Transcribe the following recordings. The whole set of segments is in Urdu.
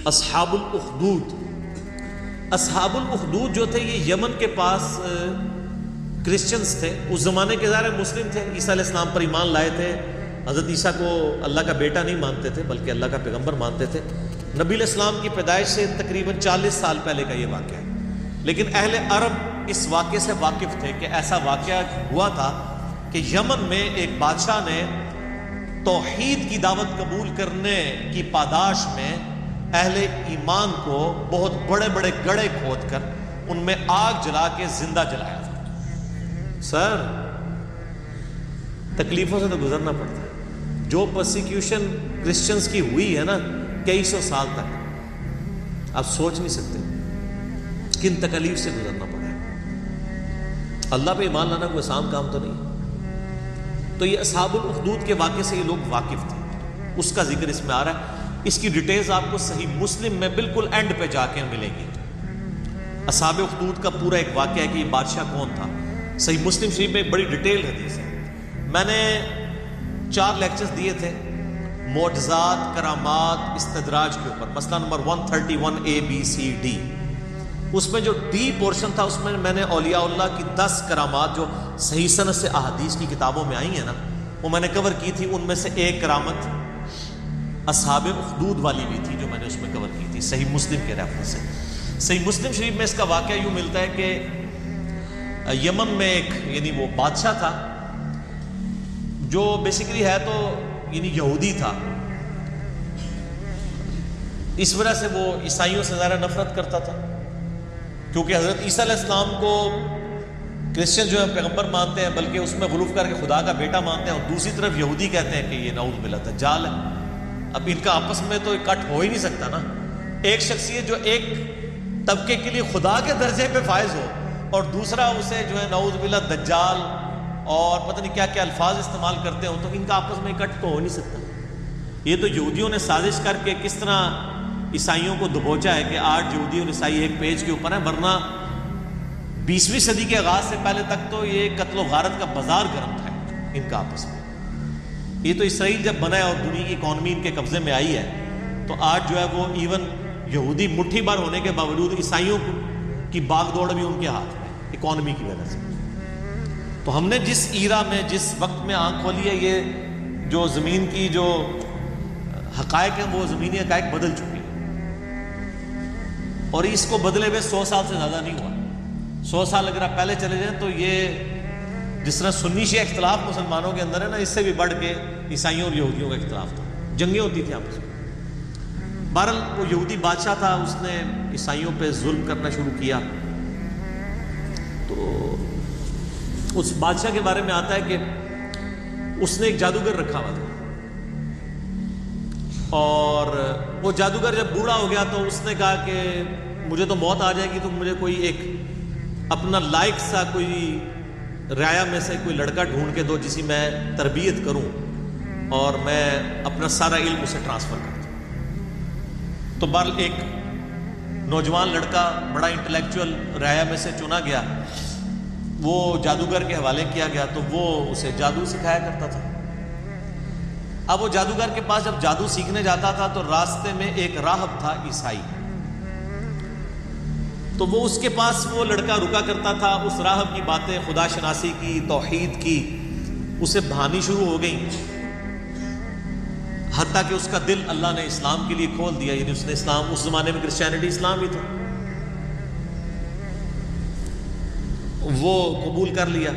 اصحاب الاخدود. اصحاب الاخدود جو تھے یہ یمن کے پاس کرسچنز تھے. اس زمانے کے ظاہر مسلم تھے, عیسیٰ علیہ السلام پر ایمان لائے تھے, حضرت عیسیٰ کو اللہ کا بیٹا نہیں مانتے تھے بلکہ اللہ کا پیغمبر مانتے تھے. نبی علیہ السلام کی پیدائش سے تقریباً 40 سال پہلے کا یہ واقعہ ہے. لیکن اہل عرب اس واقعے سے واقف تھے کہ ایسا واقعہ ہوا تھا کہ یمن میں ایک بادشاہ نے توحید کی دعوت قبول کرنے کی پاداش میں اہل ایمان کو بہت بڑے بڑے گڑھے کھود کر ان میں آگ جلا کے زندہ جلایا تھا. سر تکلیفوں سے تو گزرنا پڑتا ہے. جو پرسیکیوشن کرسچنز کی ہوئی ہے نا کئی سو سال تک, آپ سوچ نہیں سکتے کن تکلیف سے گزرنا پڑا ہے. اللہ پہ ایمان لانا کوئی آسان کام تو نہیں. تو یہ اصحاب الاخدود کے واقعے سے یہ لوگ واقف تھے, اس کا ذکر اس میں آ رہا ہے. اس کی ڈیٹیلز آپ کو صحیح مسلم میں بالکل اینڈ پہ جا کے ملے گی. اصحاب اخدود کا پورا ایک واقعہ ہے کہ یہ بادشاہ کون تھا. صحیح مسلم شریف میں ایک بڑی ڈیٹیل حدیث ہے. میں نے 4 لیکچرز دیے تھے معجزات, کرامات, استدراج کے اوپر, مسئلہ نمبر 131 ABCD. اس میں جو ڈی پورشن تھا اس میں نے اولیاء اللہ کی 10 کرامات جو صحیح سند سے احادیث کی کتابوں میں آئی ہیں نا وہ میں نے کور کی تھی. ان میں سے ایک کرامت اصحاب اخدود والی بھی تھی جو میں نے اس میں کور کی تھی صحیح مسلم کے ریفرنس سے. صحیح مسلم شریف میں اس کا واقعہ یوں ملتا ہے کہ یمن میں ایک یعنی وہ بادشاہ تھا جو بیسیکلی ہے تو یعنی یہودی تھا. اس وجہ سے وہ عیسائیوں سے زیادہ نفرت کرتا تھا کیونکہ حضرت عیسیٰ علیہ السلام کو کرسچن جو ہے پیغمبر مانتے ہیں بلکہ اس میں غلوف کر کے خدا کا بیٹا مانتے ہیں, اور دوسری طرف یہودی کہتے ہیں کہ یہ نعوذ باللہ دجال ہے. اب ان کا آپس میں تو اکٹھ ہو ہی نہیں سکتا نا. ایک شخصیت جو ایک طبقے کے لیے خدا کے درجے پہ فائز ہو اور دوسرا اسے جو ہے نعوذ باللہ دجال اور پتہ نہیں کیا کیا الفاظ استعمال کرتے ہوں, تو ان کا آپس میں اکٹھ تو ہو نہیں سکتا. یہ تو یہودیوں نے سازش کر کے کس طرح عیسائیوں کو دبوچا ہے کہ آج یہودی اور عیسائی ایک پیج کے اوپر ہیں, ورنہ 20ویں صدی کے آغاز سے پہلے تک تو یہ قتل و غارت کا بازار گرم تھا ان کا آپس میں. یہ تو اسرائیل جب بنا ہے اور دنیا کی اکانومی ان کے قبضے میں آئی ہے تو آج جو ہے وہ ایون یہودی مٹھی بھر ہونے کے باوجود عیسائیوں کی باغ دوڑ بھی ان کے ہاتھ میں اکانومی کی وجہ سے. تو ہم نے جس ایرا میں جس وقت میں آنکھ کھولی ہے یہ جو زمین کی جو حقائق ہیں وہ زمینی حقائق بدل چکی ہیں اور اس کو بدلے ہوئے 100 سال سے زیادہ نہیں ہوا. 100 سال اگر آپ پہلے چلے جائیں تو یہ جس طرح سنی شیعہ اختلاف مسلمانوں کے اندر ہے نا, اس سے بھی بڑھ کے عیسائیوں اور یہودیوں کا اختلاف تھا, جنگیں ہوتی تھیں آپس میں. بہرحال وہ یہودی بادشاہ تھا, اس نے عیسائیوں پہ ظلم کرنا شروع کیا. تو اس بادشاہ کے بارے میں آتا ہے کہ اس نے ایک جادوگر رکھا ہوا تھا اور وہ جادوگر جب بوڑھا ہو گیا تو اس نے کہا کہ مجھے تو موت آ جائے گی تو مجھے کوئی ایک اپنا لائق سا کوئی رعایا میں سے کوئی لڑکا ڈھونڈ کے دو جسی میں تربیت کروں اور میں اپنا سارا علم اسے ٹرانسفر کر دوں. تو بہرحال ایک نوجوان لڑکا بڑا انٹلیکچوئل رعایا میں سے چنا گیا, وہ جادوگر کے حوالے کیا گیا تو وہ اسے جادو سکھایا کرتا تھا. اب وہ جادوگر کے پاس جب جادو سیکھنے جاتا تھا تو راستے میں ایک راہب تھا عیسائی, تو وہ اس کے پاس وہ لڑکا رکا کرتا تھا. اس راہب کی باتیں خدا شناسی کی, توحید کی اسے بھانی شروع ہو گئیں, حتیٰ کہ اس کا دل اللہ نے اسلام کے لیے کھول دیا. یعنی اس نے اسلام, اس زمانے میں کرسچینٹی اسلام ہی تھا, وہ قبول کر لیا.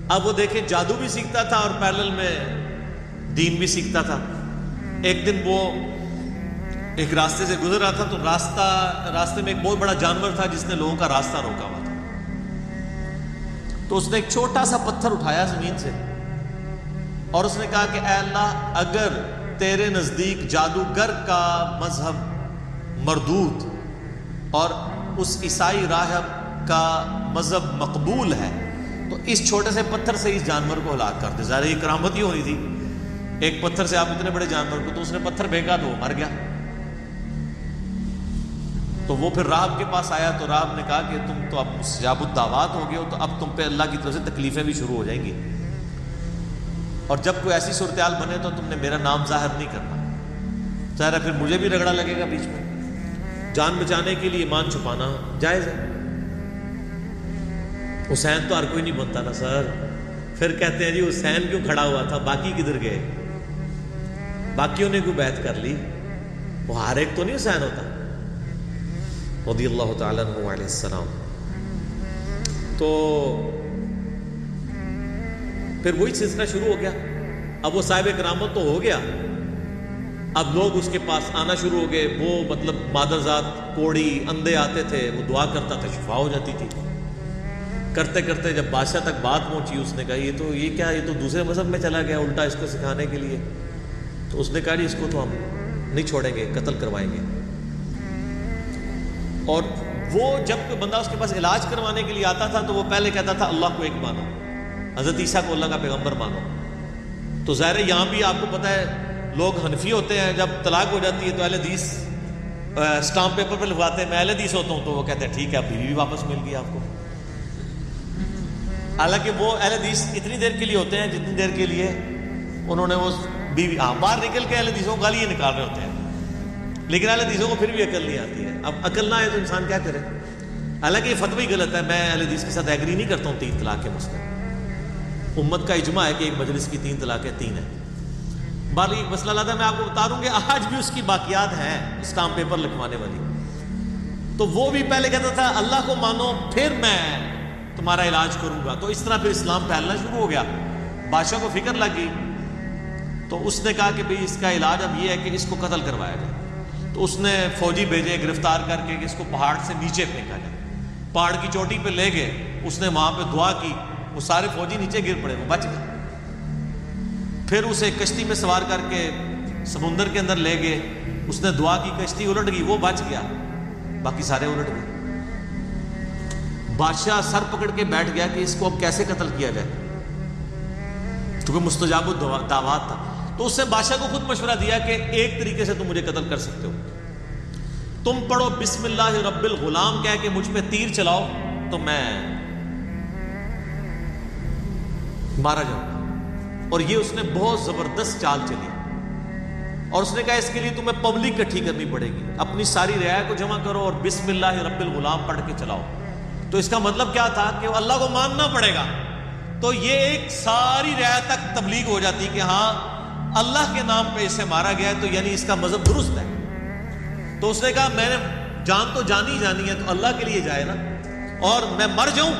اب وہ دیکھیں جادو بھی سیکھتا تھا اور پیرلل میں دین بھی سیکھتا تھا. ایک دن وہ ایک راستے سے گزر رہا تھا تو راستے میں ایک بہت بڑا جانور تھا جس نے لوگوں کا راستہ روکا ہوا تھا. تو اس نے ایک چھوٹا سا پتھر اٹھایا زمین سے اور اس نے کہا کہ اے اللہ, اگر تیرے نزدیک جادوگر کا مذہب مردود اور اس عیسائی راہب کا مذہب مقبول ہے تو اس چھوٹے سے پتھر سے اس جانور کو ہلاک کر دے. ظاہر یہ کرامت ہی ہونی تھی, ایک پتھر سے آپ اتنے بڑے جانور کو, تو اس نے پتھر پھینکا تو وہ مر گیا. تو وہ پھر راہب کے پاس آیا تو راہب نے کہا کہ تم تو اب مستجاب الدعوات ہو گئے ہو, تو اب تم پہ اللہ کی طرف سے تکلیفیں بھی شروع ہو جائیں گی, اور جب کوئی ایسی صورتحال بنے تو تم نے میرا نام ظاہر نہیں کرنا. ظاہر ہے پھر مجھے بھی رگڑا لگے گا بیچ میں. جان بچانے کے لیے ایمان چھپانا جائز ہے. حسین تو ہر کوئی نہیں بنتا نا سر. پھر کہتے ہیں جی حسین کیوں کھڑا ہوا تھا, باقی کدھر گئے؟ باقیوں نے کوئی بیعت کر لی, وہ ہر ایک تو نہیں حسین ہوتا رضی اللہ تعالیٰ عنہ علیہ السلام. تو پھر وہی سلسلہ شروع ہو گیا. اب وہ صاحب کرامت تو ہو گیا, اب لوگ اس کے پاس آنا شروع ہو گئے. وہ مطلب مادرزاد, کوڑی, اندھے آتے تھے, وہ دعا کرتا تھا, شفا ہو جاتی تھی. کرتے کرتے جب بادشاہ تک بات پہنچی, اس نے کہا یہ کیا, یہ تو دوسرے مذہب میں چلا گیا الٹا اس کو سکھانے کے لیے. تو اس نے کہا جی اس کو تو ہم نہیں چھوڑیں گے, قتل کروائیں گے. اور وہ جب کوئی بندہ اس کے پاس علاج کروانے کے لیے آتا تھا تو وہ پہلے کہتا تھا اللہ کو ایک مانو, حضرت عیسیٰ کو اللہ کا پیغمبر مانو. تو ظاہر ہے یہاں بھی آپ کو پتہ ہے لوگ حنفی ہوتے ہیں, جب طلاق ہو جاتی ہے تو اہل حدیث اسٹامپ پیپر پہ لگواتے ہیں میں اہل حدیث ہوتا ہوں, تو وہ کہتے ہیں ٹھیک ہے اب بیوی بھی واپس مل گئی آپ کو. حالانکہ وہ اہل حدیث اتنی دیر کے لیے ہوتے ہیں جتنی دیر کے لیے انہوں نے وہ بیوی باہر نکل کے اہل حدیثوں کو گالیاں نکال رہے ہوتے ہیں, لیکن اہل حدیثوں کو پھر بھی عقل نہیں آتی ہے. اب عقل نہ ہے تو انسان کیا کرے. حالانکہ یہ فتوی غلط ہے, میں اہل حدیث کے ساتھ ایگری نہیں کرتا ہوں 3 طلاق کے مسئلے. امت کا اجماع ہے کہ ایک مجلس کی 3 طلاقیں 3 ہیں. بال ایک مسئلہ لاتا ہے میں آپ کو بتا دوں کہ آج بھی اس کی باقیات ہیں اسٹامپ پیپر لکھوانے والی. تو وہ بھی پہلے کہتا تھا اللہ کو مانو پھر میں تمہارا علاج کروں گا. تو اس طرح پھر اسلام پھیلنا شروع ہو گیا. بادشاہ کو فکر لگ گئی تو اس نے کہا کہ بھئی اس کا علاج اب یہ ہے کہ اس کو قتل کروایا جائے. تو اس نے فوجی بھیجے گرفتار کر کے کہ اس کو پہاڑ سے نیچے پھینکا جائے. پہاڑ کی چوٹی پہ لے گئے, اس نے وہاں پہ دعا کی, وہ سارے فوجی نیچے گر پڑے, وہ بچ گئے. پھر اسے کشتی میں سوار کر کے سمندر کے اندر لے گئے, اس نے دعا کی, کشتی الٹ گئی, وہ بچ گیا, باقی سارے الٹ گئے. بادشاہ سر پکڑ کے بیٹھ گیا کہ اس کو اب کیسے قتل کیا جائے, کیونکہ مستجاب الدعوات تھا. تو اس نے بادشاہ کو خود مشورہ دیا کہ ایک طریقے سے تم مجھے قتل کر سکتے ہو, تم پڑھو بسم اللہ رب الغلام کہہ کے مجھ پہ تیر چلاؤ تو میں مارا جاؤں گا. اور یہ اس نے بہت زبردست چال چلی, اور اس نے کہا اس کے لیے تمہیں پبلک اکٹھی کرنی پڑے گی, اپنی ساری رعایا کو جمع کرو اور بسم اللہ رب الغلام پڑھ کے چلاؤ. تو اس کا مطلب کیا تھا کہ اللہ کو ماننا پڑے گا. تو یہ ایک ساری رعایا تک تبلیغ ہو جاتی کہ ہاں اللہ کے نام پہ اسے مارا گیا ہے تو یعنی اس کا مذہب درست ہے. تو اس نے کہا میں نے جان تو جانی ہے تو اللہ کے لیے جائے نا, اور میں مر جاؤں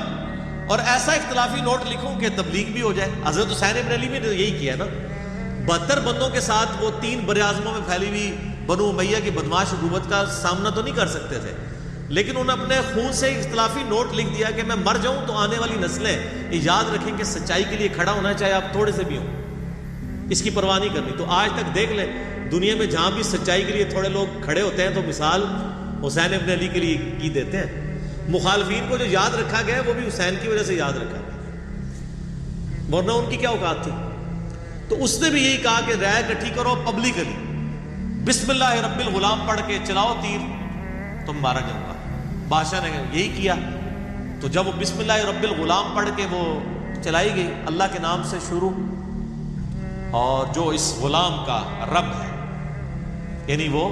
اور ایسا اختلافی نوٹ لکھوں کہ تبلیغ بھی ہو جائے. حضرت حسین ابن علی نے یہی کیا نا, 72 بندوں کے ساتھ وہ 3 براعظموں میں پھیلی ہوئی بنو امیہ کی بدماش حکومت کا سامنا تو نہیں کر سکتے تھے, لیکن انہوں نے اپنے خون سے اختلافی نوٹ لکھ دیا کہ میں مر جاؤں تو آنے والی نسلیں یاد رکھیں کہ سچائی کے لیے کھڑا ہونا چاہے آپ تھوڑے سے بھی ہوں, اس کی پرواہ نہیں کرنی. تو آج تک دیکھ لیں دنیا میں جہاں بھی سچائی کے لیے تھوڑے لوگ کھڑے ہوتے ہیں تو مثال حسین ابن علی کے لیے کی دیتے ہیں. مخالفین کو جو یاد رکھا گیا وہ بھی حسین کی وجہ سے یاد رکھا گیا, ورنہ ان کی کیا اوقات تھی. تو اس نے بھی یہی کہا کہ رائے اکٹھی کرو پبلکلی, بسم اللہ رب الغلام پڑھ کے چلاؤ تیر تم مارا جاؤں گا. بادشاہ نے یہی کیا. تو جب وہ بسم اللہ رب الغلام پڑھ کے وہ چلائی گئی اللہ کے نام سے شروع, اور جو اس غلام کا رب ہے یعنی وہ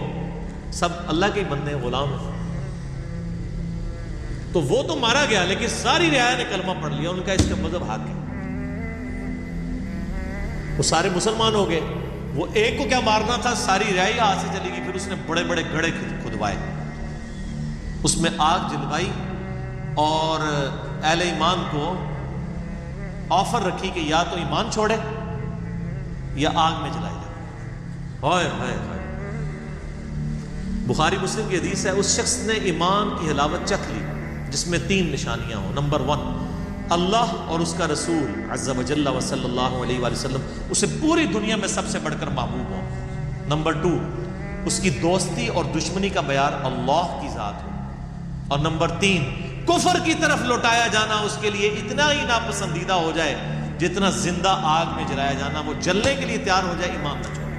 سب اللہ کے بندے غلام ہیں, تو وہ تو مارا گیا, لیکن ساری رعایا نے کلمہ پڑھ لیا, ان کا اس کا مذہب حق ہے, وہ سارے مسلمان ہو گئے. وہ ایک کو کیا مارنا تھا, ساری رعایا ہاتھ سے چلی گئی. پھر اس نے بڑے بڑے گڑھے کھدوائے, اس میں آگ جلوائی اور اہل ایمان کو آفر رکھی کہ یا تو ایمان چھوڑے یا آگ میں جلائے جائے. ہائے ہائے ہائے. بخاری مسلم کی حدیث ہے, اس شخص نے ایمان کی حلاوت چکھ لی جس میں 3 نشانیاں ہوں. نمبر 1 اللہ اور اس کا رسول عز و جل و صلی اللہ علیہ وآلہ وسلم اسے پوری دنیا میں سب سے بڑھ کر محبوب ہوں. نمبر 2 اس کی دوستی اور دشمنی کا معیار اللہ کی ذات ہو. اور نمبر 3 کفر کی طرف لوٹایا جانا اس کے لیے اتنا ہی ناپسندیدہ ہو جائے جتنا زندہ آگ میں جلایا جانا, وہ جلنے کے لیے تیار ہو جائے, ایمان نہ چھوڑے.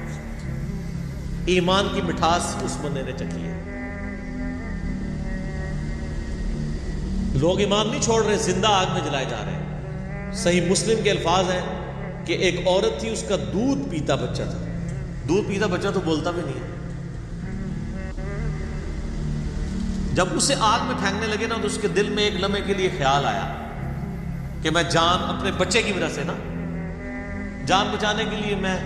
ایمان کی مٹھاس اس بندے نے چکھی ہے. لوگ ایمان نہیں چھوڑ رہے, زندہ آگ میں جلائے جا رہے ہیں. صحیح مسلم کے الفاظ ہیں کہ ایک عورت تھی, اس کا دودھ پیتا بچہ تھا. دودھ پیتا بچہ تو بولتا بھی نہیں ہے. جب اسے آگ میں پھینکنے لگے نا تو اس کے دل میں ایک لمحے کے لیے خیال آیا کہ میں جان اپنے بچے کی وجہ سے نا جان بچانے کے لیے میں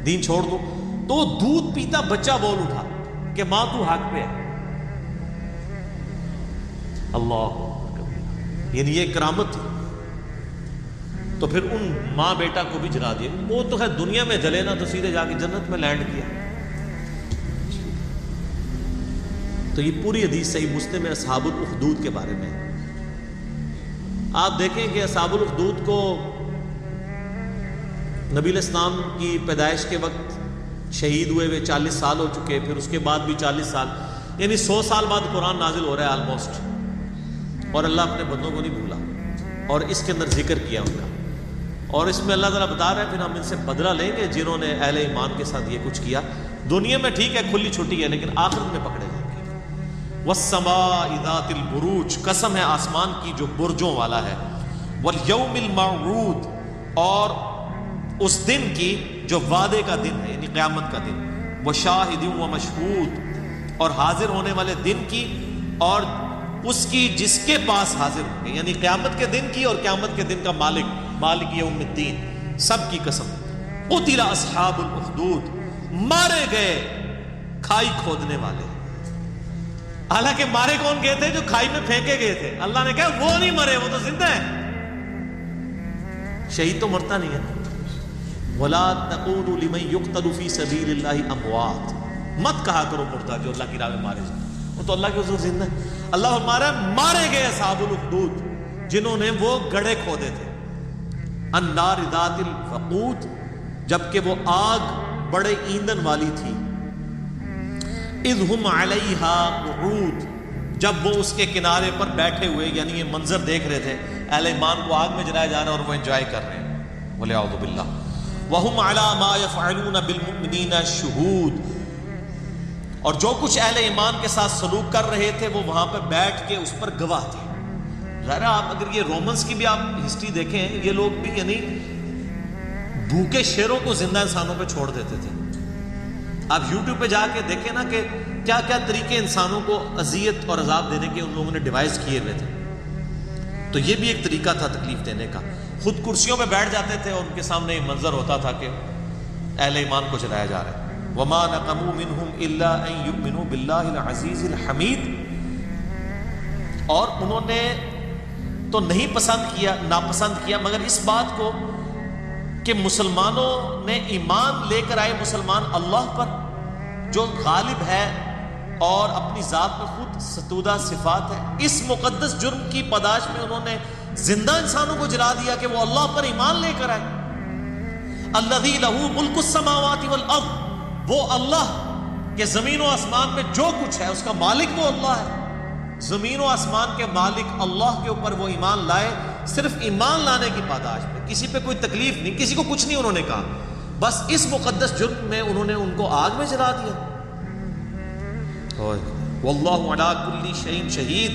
دین چھوڑ دوں. تو وہ دودھ پیتا بچہ بول اٹھا کہ ماں تو حق پہ ہے. اللہ، یعنی یہ کرامت تھی. تو پھر ان ماں بیٹا کو بھی جلا دیا. وہ تو ہے دنیا میں جلے نا تو سیدھے جا کے جنت میں لینڈ کیا. تو یہ پوری حدیث صحیح مسلم میں اصحاب الاخدود کے بارے میں. آپ دیکھیں کہ اصحاب الاخدود کو نبی علیہ السلام کی پیدائش کے وقت شہید ہوئے 40 سال ہو چکے، پھر اس کے بعد بھی 40 سال، یعنی 100 سال بعد قرآن نازل ہو رہا ہے آلموسٹ. اور اللہ اپنے بندوں کو نہیں بھولا اور اس کے اندر ذکر کیا ان کا. اور اس میں اللہ تعالیٰ بتا رہا ہے پھر ہم ان سے بدلہ لیں گے جنہوں نے اہل ایمان کے ساتھ یہ کچھ کیا. دنیا میں ٹھیک ہے کھلی چھٹی ہے، لیکن آخرت میں پکڑے جائیں گے. وَالسَّمَاءِ ذَاتِ الْبُرُوجِ، قسم ہے آسمان کی جو برجوں والا ہے. وَالْيَوْمِ الْمَوْعُودِ، اور اس دن کی جو وعدے کا دن ہے یعنی قیامت کا دن. وَشَاهِدٍ وَمَشْهُودٍ، اور حاضر ہونے والے دن کی اور اس کی جس کے پاس حاضر ہوں گے، یعنی قیامت کے دن کی اور قیامت کے دن کا مالک یوم الدین، سب کی قسم. قُتِلَ أَصْحَابُ الْأُخْدُودِ، مارے گئے کھائی کھودنے والے. حالانکہ مارے کون گئے تھے؟ جو کھائی میں پھینکے گئے تھے. اللہ نے کہا وہ نہیں مرے، وہ تو زندہ ہے. شہید تو مرتا نہیں ہے. وَلَا تَقُولُوا لِمَن يُقْتَلُ فِي سَبِيلِ اللَّهِ أَمْوَاتٌ، مت کہا کرو مردہ جو اللہ کی راہ میں مارے جائیں، وہ تو اللہ کے حضور زندہ ہے. اللہ فرمایا مارے گئے اصحاب الاخدود جنہوں نے وہ گڑھے کھودے تھے. النار ذات الوقود، جبکہ وہ آگ بڑے ایندھن والی تھی. اذ ہم علیہا قعود، جب وہ اس کے کنارے پر بیٹھے ہوئے، یعنی یہ منظر دیکھ رہے تھے اہل ایمان کو آگ میں جلایا جا رہا ہے اور وہ انجوائے کر رہے ہیں. بولے اعوذ باللہ. وہم علی ما یفعلون بالمؤمنین شہود، اور جو کچھ اہل ایمان کے ساتھ سلوک کر رہے تھے وہ وہاں پہ بیٹھ کے اس پر گواہ تھے. ذرا آپ اگر یہ رومنس کی بھی آپ ہسٹری دیکھیں، یہ لوگ بھی یعنی بھوکے شیروں کو زندہ انسانوں پہ چھوڑ دیتے تھے. آپ یوٹیوب پہ جا کے دیکھیں نا کہ کیا کیا طریقے انسانوں کو اذیت اور عذاب دینے کے ان لوگوں نے ڈیوائز کیے ہوئے تھے. تو یہ بھی ایک طریقہ تھا تکلیف دینے کا. خود کرسیوں پہ بیٹھ جاتے تھے اور ان کے سامنے یہ منظر ہوتا تھا کہ اہل ایمان کو جلایا جا رہا ہے. وَمَا نَقَمُوا مِنْهُمْ إِلَّا أَن يُؤْمِنُوا بِاللَّهِ الْعَزِيزِ الْحَمِيدِ، اور انہوں نے تو نہیں ناپسند کیا مگر اس بات کو کہ مسلمانوں نے ایمان لے کر آئے مسلمان اللہ پر جو غالب ہے اور اپنی ذات میں خود ستودہ صفات ہے. اس مقدس جرم کی پاداش میں انہوں نے زندہ انسانوں کو جلا دیا کہ وہ اللہ پر ایمان لے کر آئے. الذی لہ ملک السماوات والارض، وہ اللہ کہ زمین و آسمان میں جو کچھ ہے اس کا مالک وہ اللہ ہے. زمین و آسمان کے مالک اللہ کے اوپر وہ ایمان لائے صرف ایمان لانے کی پاداش میں. کسی پہ کوئی تکلیف نہیں، کسی کو کچھ نہیں انہوں نے کہا، بس اس مقدس جرم میں انہوں نے ان کو آگ میں جلا دیا. واللہ علی کل شیء شہید،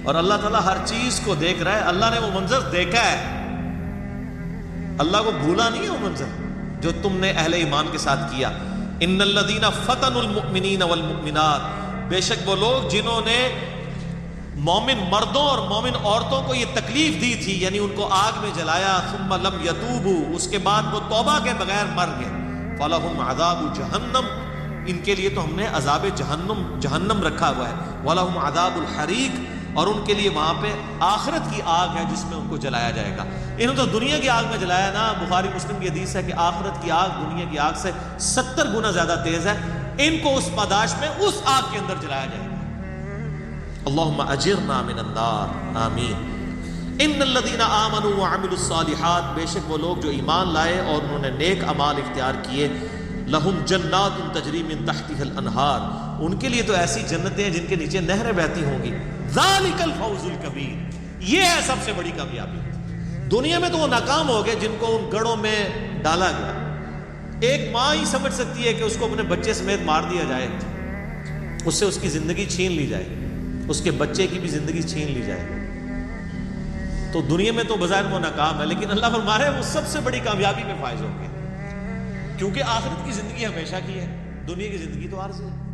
اور اللہ تعالیٰ ہر چیز کو دیکھ رہا ہے. اللہ نے وہ منظر دیکھا ہے، اللہ کو بھولا نہیں ہے وہ منظر جو تم نے اہل ایمان کے ساتھ کیا. ان الذین فتنوا المؤمنین والمؤمنات، بے شک وہ لوگ جنہوں نے مومن مردوں اور مومن عورتوں کو یہ تکلیف دی تھی، یعنی ان کو آگ میں جلایا. ثم لم یتوبوا، اس کے بعد وہ توبہ کے بغیر مر گئے. فلہم عذاب جہنم، ان کے لیے تو ہم نے عذاب جہنم رکھا ہوا ہے. ولہم عذاب الحریق، اور ان کے لیے وہاں پہ آخرت کی آگ ہے جس میں ان کو جلایا جائے گا. انہوں تو دنیا کی آگ میں جلایا نا. بخاری مسلم کی حدیث ہے کہ آخرت کی آگ دنیا کی آگ سے 70 گنا زیادہ تیز ہے. ان کو اس پاداش میں اس آگ کے اندر جلایا جائے گا. اللہم اجرنا من النار، آمین. ان الذین آمنوا وعملوا الصالحات، بے شک وہ لوگ جو ایمان لائے اور انہوں نے نیک اعمال اختیار کیے. لہم جنات تجری من تحتها الانہار، ان کے لیے تو ایسی جنتیں ہیں جن کے نیچے نہریں بہتی ہوں گی. ذالک الفوز الکبیر، یہ ہے سب سے بڑی کامیابی. دنیا میں تو وہ ناکام ہو گئے جن کو ان گڑھوں میں ڈالا گیا. ایک ماں ہی سمجھ سکتی ہے کہ اس کو اپنے بچے سمیت مار دیا جائے، اس سے اس کی زندگی چھین لی جائے، اس کے بچے کی بھی زندگی چھین لی جائے. تو دنیا میں تو بظاہر وہ ناکام ہے، لیکن اللہ فرما رہے ہیں وہ سب سے بڑی کامیابی میں فائز ہوں گے، کیونکہ آخرت کی زندگی ہمیشہ کی ہے، دنیا کی زندگی تو عارضی ہے.